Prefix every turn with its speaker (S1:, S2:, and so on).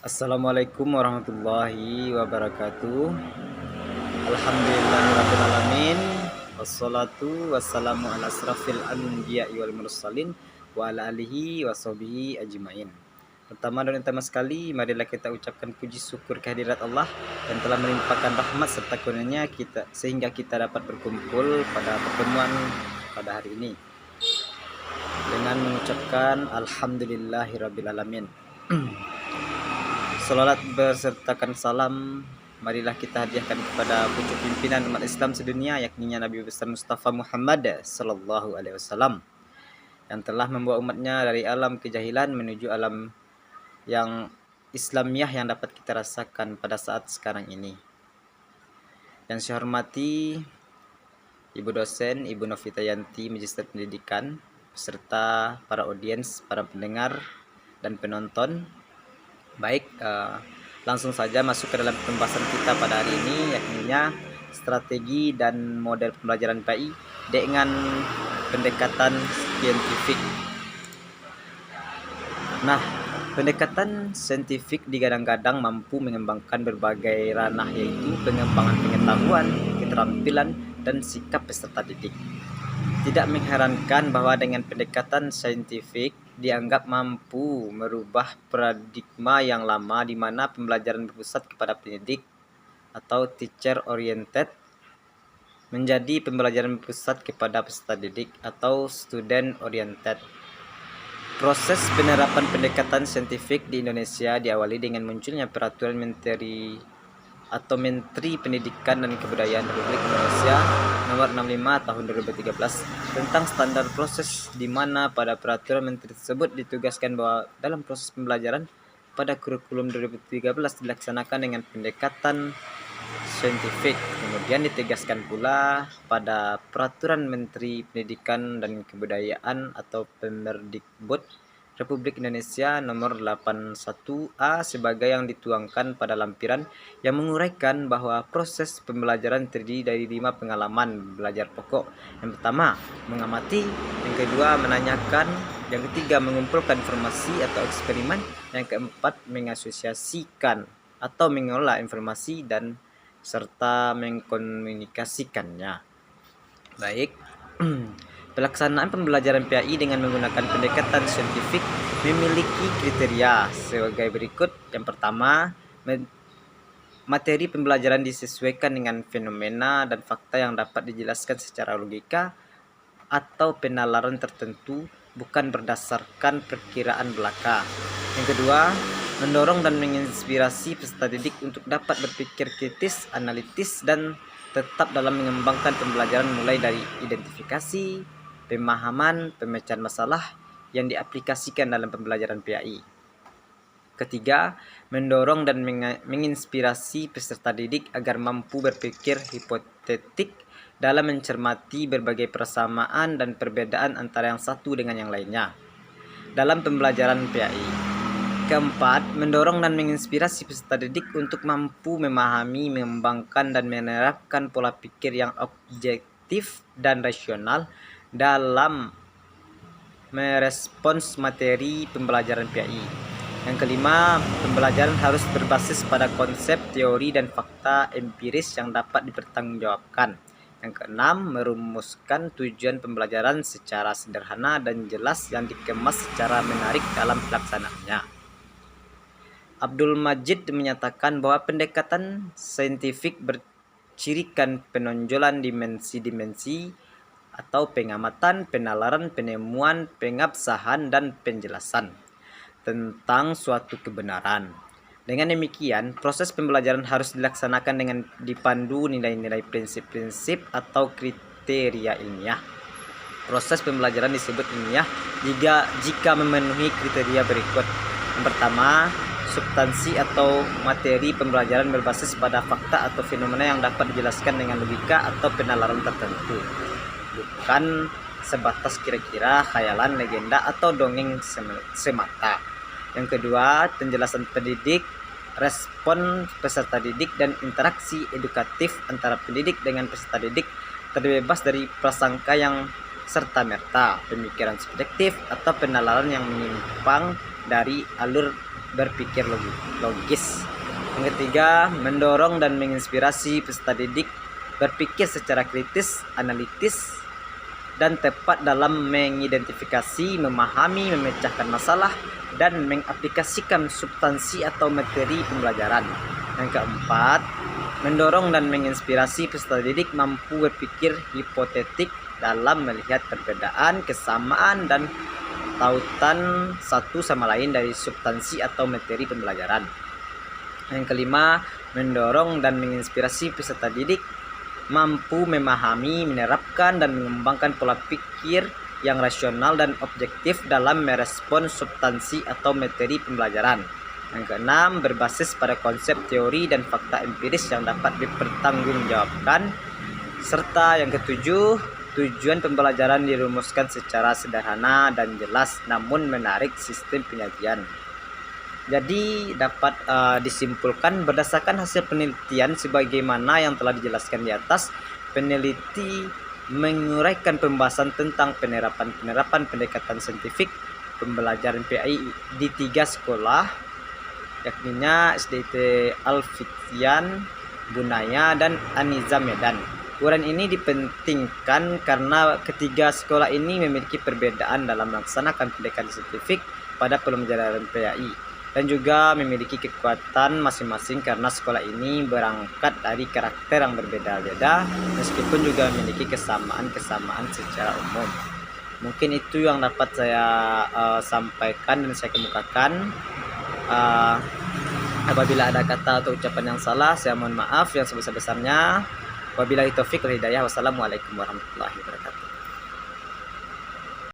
S1: Assalamualaikum warahmatullahi wabarakatuh. Alhamdulillahirrabbilalamin. Wassalatu wassalamu ala asrafil anbiya'i wal mursalin wa ala alihi wa sahbihi ajma'in. Pertama dan utama sekali, marilah kita ucapkan puji syukur kehadirat Allah yang telah melimpahkan rahmat serta karunia kita sehingga kita dapat berkumpul pada pertemuan pada hari ini dengan mengucapkan alhamdulillahirrabbilalamin. Salawat bersertakan salam marilah kita hadiahkan kepada pucuk pimpinan umat Islam sedunia, yakni Nabi besar Mustafa Muhammad sallallahu alaihi wasallam, yang telah membawa umatnya dari alam kejahilan menuju alam yang Islamiah yang dapat kita rasakan pada saat sekarang ini. Yang saya hormati Ibu dosen, Ibu Novita Yanti, Magister Pendidikan, beserta para audiens, para pendengar dan penonton. Baik, langsung saja masuk ke dalam pembahasan kita pada hari ini, yakni strategi dan model pembelajaran PAI dengan pendekatan saintifik. Nah, pendekatan saintifik digadang-gadang mampu mengembangkan berbagai ranah, yaitu pengembangan pengetahuan, keterampilan, dan sikap peserta didik. Tidak mengherankan bahwa dengan pendekatan saintifik dianggap mampu merubah paradigma yang lama di mana pembelajaran berpusat kepada pendidik atau teacher oriented menjadi pembelajaran berpusat kepada peserta didik atau student oriented. Proses penerapan pendekatan saintifik di Indonesia diawali dengan munculnya peraturan Menteri Pendidikan dan Kebudayaan Republik Indonesia nomor 65 tahun 2013 tentang standar proses, di mana pada peraturan menteri tersebut ditugaskan bahwa dalam proses pembelajaran pada kurikulum 2013 dilaksanakan dengan pendekatan saintifik. Kemudian ditegaskan pula pada peraturan Menteri Pendidikan dan Kebudayaan atau Pemerdikbud Republik Indonesia nomor 81A sebagai yang dituangkan pada lampiran yang menguraikan bahwa proses pembelajaran terdiri dari 5 pengalaman belajar pokok. Yang pertama, mengamati; yang kedua, menanyakan; yang ketiga, mengumpulkan informasi atau eksperimen; yang keempat, mengasosiasikan atau mengolah informasi dan serta mengkomunikasikannya. Baik. Pelaksanaan pembelajaran PAI dengan menggunakan pendekatan saintifik memiliki kriteria sebagai berikut. Yang pertama, materi pembelajaran disesuaikan dengan fenomena dan fakta yang dapat dijelaskan secara logika atau penalaran tertentu, bukan berdasarkan perkiraan belaka. Yang kedua, mendorong dan menginspirasi peserta didik untuk dapat berpikir kritis, analitis, dan tetap dalam mengembangkan pembelajaran mulai dari identifikasi, pemahaman, pemecahan masalah yang diaplikasikan dalam pembelajaran PAI. Ketiga, mendorong dan menginspirasi peserta didik agar mampu berpikir hipotetik dalam mencermati berbagai persamaan dan perbedaan antara yang satu dengan yang lainnya dalam pembelajaran PAI. Keempat, mendorong dan menginspirasi peserta didik untuk mampu memahami, mengembangkan, dan menerapkan pola pikir yang objektif dan rasional dalam merespons materi pembelajaran PAI. Yang kelima, pembelajaran harus berbasis pada konsep, teori, dan fakta empiris yang dapat dipertanggungjawabkan. Yang keenam, merumuskan tujuan pembelajaran secara sederhana dan jelas yang dikemas secara menarik dalam pelaksanaannya. Abdul Majid menyatakan bahwa pendekatan saintifik bercirikan penonjolan dimensi-dimensi atau pengamatan, penalaran, penemuan, pengabsahan, dan penjelasan tentang suatu kebenaran. Dengan demikian, proses pembelajaran harus dilaksanakan dengan dipandu nilai-nilai prinsip-prinsip atau kriteria ilmiah. Proses pembelajaran disebut ilmiah jika memenuhi kriteria berikut. Yang pertama, substansi atau materi pembelajaran berbasis pada fakta atau fenomena yang dapat dijelaskan dengan logika atau penalaran tertentu, bukan sebatas kira-kira, khayalan, legenda, atau dongeng semata. Yang kedua, penjelasan pendidik, respon peserta didik, dan interaksi edukatif antara pendidik dengan peserta didik terbebas dari prasangka yang serta-merta, pemikiran subjektif, atau penalaran yang menyimpang dari alur berpikir logis. Yang ketiga, mendorong dan menginspirasi peserta didik berpikir secara kritis, analitis, dan tepat dalam mengidentifikasi, memahami, memecahkan masalah, dan mengaplikasikan substansi atau materi pembelajaran. Yang keempat, mendorong dan menginspirasi peserta didik mampu berpikir hipotetik dalam melihat perbedaan, kesamaan, dan tautan satu sama lain dari substansi atau materi pembelajaran. Yang kelima, mendorong dan menginspirasi peserta didik mampu memahami, menerapkan, dan mengembangkan pola pikir yang rasional dan objektif dalam merespon substansi atau materi pembelajaran. Yang keenam, berbasis pada konsep teori dan fakta empiris yang dapat dipertanggungjawabkan. Serta yang ketujuh, tujuan pembelajaran dirumuskan secara sederhana dan jelas namun menarik sistem penyajian. Jadi dapat disimpulkan berdasarkan hasil penelitian sebagaimana yang telah dijelaskan di atas, peneliti menguraikan pembahasan tentang penerapan pendekatan saintifik pembelajaran PAI di 3 sekolah, yakni SDIT Al-Fityan, Bunaya, dan Aniza Medan. Uraian ini dipentingkan karena ketiga sekolah ini memiliki perbedaan dalam melaksanakan pendekatan saintifik pada pembelajaran PAI dan juga memiliki kekuatan masing-masing karena sekolah ini berangkat dari karakter yang berbeda-beda meskipun juga memiliki kesamaan secara umum. Mungkin itu yang dapat saya sampaikan dan saya kemukakan. Apabila ada kata atau ucapan yang salah, saya mohon maaf yang sebesar-besarnya. Wabillahi taufik wal hidayah. Wassalamualaikum warahmatullahi wabarakatuh.